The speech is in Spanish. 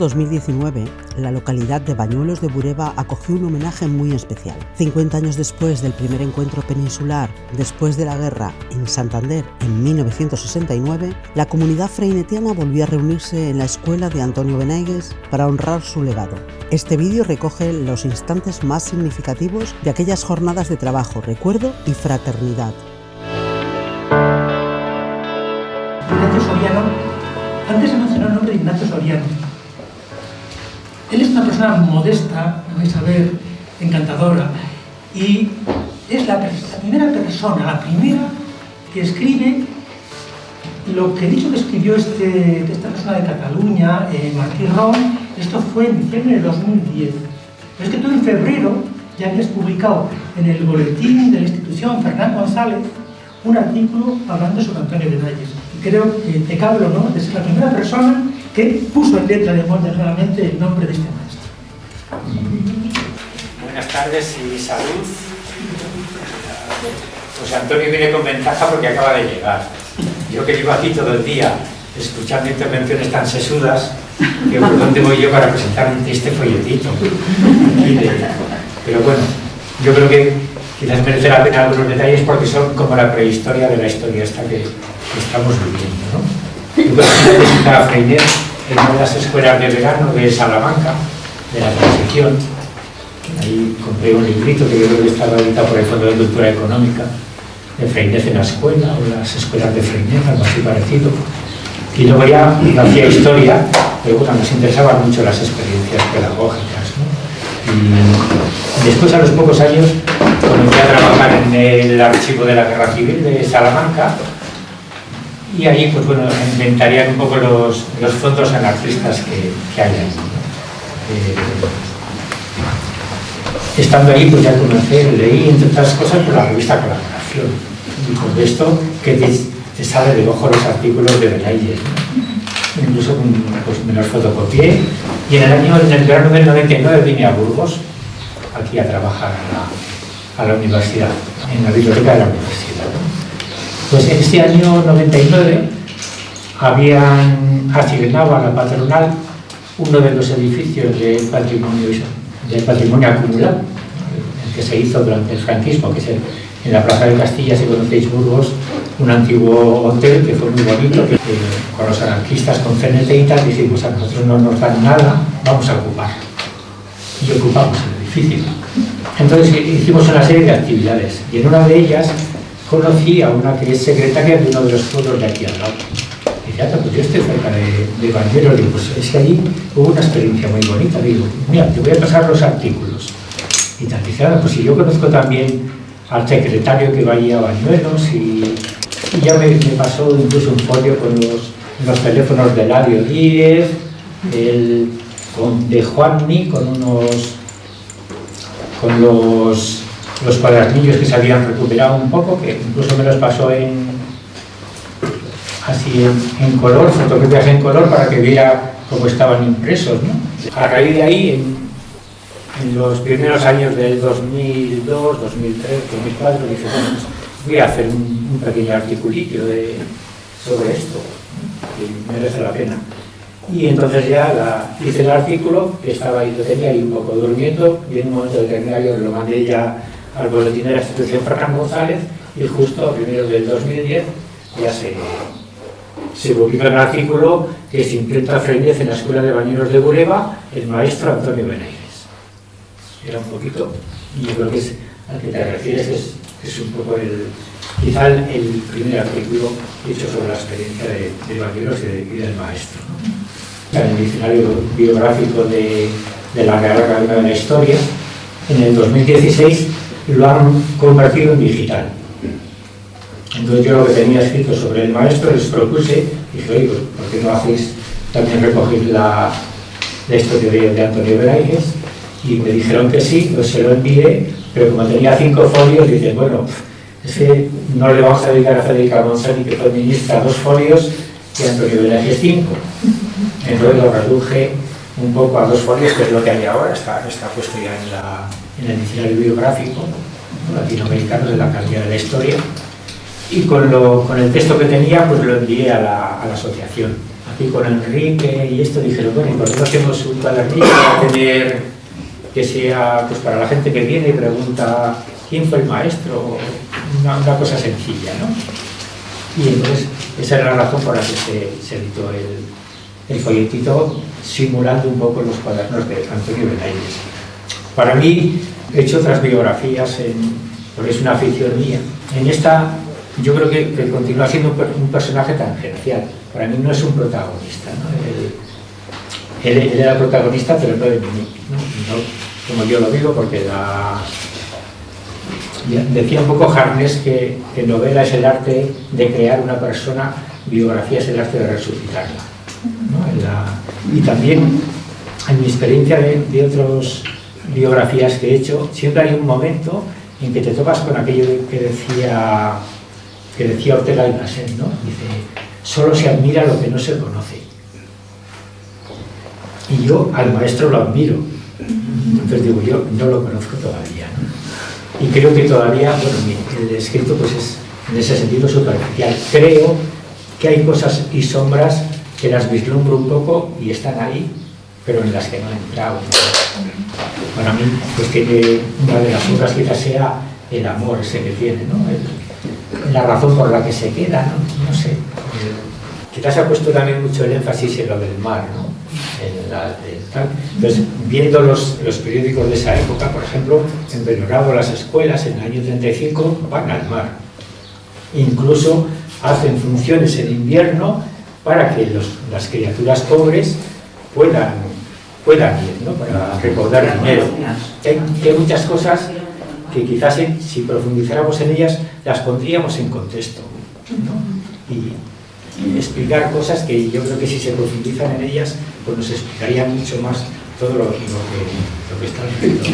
2019, la localidad de Bañuelos de Bureba acogió un homenaje muy especial. 50 años después del primer encuentro peninsular, después de la guerra, en Santander, en 1969, la comunidad freinetiana volvió a reunirse en la escuela de Antonio Benaigues para honrar su legado. Este vídeo recoge los instantes más significativos de aquellas jornadas de trabajo, recuerdo y fraternidad. Ignacio Soriano, antes se mencionó el nombre de Ignacio Soriano. Él es una persona modesta, vais a ver, encantadora, y es la primera persona, la primera que escribe lo que he dicho que escribió esta persona de Cataluña, Martí Ron. Esto fue en diciembre de 2010. Pero es que tú en febrero ya habías publicado en el boletín de la institución Fernán González un artículo hablando sobre Antonio Benaigues. Y creo que te cabe el honor de ser la primera persona que puso en letra de molde realmente el nombre de este maestro. Buenas tardes y salud. Pues Antonio viene con ventaja porque acaba de llegar. Yo que llevo aquí todo el día escuchando intervenciones tan sesudas, que por dónde voy yo para presentar un triste folletito. Pero bueno, yo creo que quizás merece la pena algunos detalles porque son como la prehistoria de la historia esta que estamos viviendo, ¿no? Yo conocí a visitar a Freinet en una de las escuelas de verano de Salamanca, de la Transición. Ahí compré un librito que yo creo que estaba editado por el Fondo de Cultura Económica, de Freinet en la escuela, o las escuelas de Freinet, algo así parecido. Y luego ya hacía historia, pero bueno, nos interesaban mucho las experiencias pedagógicas, ¿no? Y después, a los pocos años, comencé a trabajar en el archivo de la Guerra Civil de Salamanca, y allí, pues bueno, inventarían un poco los fondos anarquistas que hay ahí, ¿no? Estando ahí, pues ya leí, entre otras cosas, por la revista Colaboración. Y con esto, que te sale de ojo los artículos de Benaigues, ¿no? Incluso pues, me los fotocopié. Y en el verano del 99 vine a Burgos, aquí a trabajar a la universidad, en la biblioteca de la universidad, ¿no? Pues en este año 99 habían asignado a la patronal uno de los edificios del patrimonio acumulado, el que se hizo durante el franquismo, que es en la Plaza de Castilla, si conocéis Burgos, un antiguo hotel que fue muy bonito, que con los anarquistas, con CNT y tal, dijimos, a nosotros no nos dan nada, vamos a ocupar. Y ocupamos el edificio. Entonces hicimos una serie de actividades, y en una de ellas conocí a una que es secretaria de uno de los pueblos de aquí al lado. Y dije, pues yo estoy cerca de Bañuelos. Digo, pues es que allí hubo una experiencia muy bonita. Digo, mira, te voy a pasar los artículos. Y tal, dice, pues si yo conozco también al secretario que va allí a Bañuelos, y ya me pasó incluso un folio con los teléfonos de Eladio Díez, de Juanmi, con los cuadernillos que se habían recuperado un poco, que incluso me los pasó en color, fotografías en color, para que viera cómo estaban impresos, ¿no? A raíz de ahí, en los primeros años del 2002, 2003, 2004, dije, bueno, voy a hacer un pequeño articulillo sobre esto, que merece la pena. Y entonces ya hice el artículo, que estaba ahí, lo tenía ahí un poco durmiendo, y en un momento determinado lo mandé ya al boletín de la institución Fernán González, y justo a primeros del 2010 ya se publicó el artículo que se imprenta Freinet en la escuela de Bañuelos de Bureba, el maestro Antonio Benaigues. Era un poquito, y yo creo que es al que te refieres, es un poco quizá el primer artículo hecho sobre la experiencia de Bañuelos y del maestro, ¿no? En el diccionario biográfico de la Real Academia de la Historia, en el 2016 lo han convertido en digital. Entonces yo lo que tenía escrito sobre el maestro les propuse, dije, oye, ¿por qué no hacéis también recoger la historia de Antonio Benaigues? Y me dijeron que sí, pues se lo envié, pero como tenía 5 folios, dije, bueno, es que no le vamos a dedicar a Federica Montseny, que fue ministra, 2 folios, y a Antonio Benaigues 5. Entonces lo reduje un poco a 2 folios, que es lo que hay ahora, está puesto ya en el diccionario biográfico, ¿no?, latinoamericano de la Academia de la Historia. Y con el texto que tenía, pues lo envié a la asociación, aquí con Enrique y esto, dijeron, bueno, ¿y por qué no hacemos un cuadernillo para tener, que sea pues para la gente que viene y pregunta quién fue el maestro? Una cosa sencilla, ¿no? Y entonces esa era la razón por la que se editó el folletito, simulando un poco los cuadernos de Antonio Benavides. Para mí, he hecho otras biografías, porque es una afición mía. En esta, yo creo que continúa siendo un personaje tangencial. Para mí no es un protagonista, ¿no? Él era protagonista, pero no de mí, ¿no? Como yo lo digo, porque decía un poco Harness que novela es el arte de crear una persona, biografía es el arte de resucitarla, ¿no? Y también, en mi experiencia de otras biografías que he hecho, siempre hay un momento en que te topas con aquello que decía Ortega y Gasset, ¿no? Dice, solo se admira lo que no se conoce. Y yo al maestro lo admiro. Entonces digo, yo no lo conozco todavía, ¿no? Y creo que todavía, bueno, el escrito pues es en ese sentido superficial. Creo que hay cosas y sombras que las vislumbro un poco y están ahí, pero en las que no he entrado, ¿no? Para mí, pues que una de las sombras quizás sea el amor ese que tiene, ¿no? La razón por la que se queda, ¿no? No sé. Quizás ha puesto también mucho el énfasis en lo del mar, ¿no? Entonces, viendo los periódicos de esa época, por ejemplo, en Belorado las escuelas en el año 35 van al mar. Incluso hacen funciones en invierno para que las criaturas pobres puedan ir, ¿no? Para recaudar dinero. Hay muchas cosas que quizás si profundizáramos en ellas las pondríamos en contexto, ¿no? Y explicar cosas que yo creo que si se profundizan en ellas pues nos explicaría mucho más todo lo que está escrito.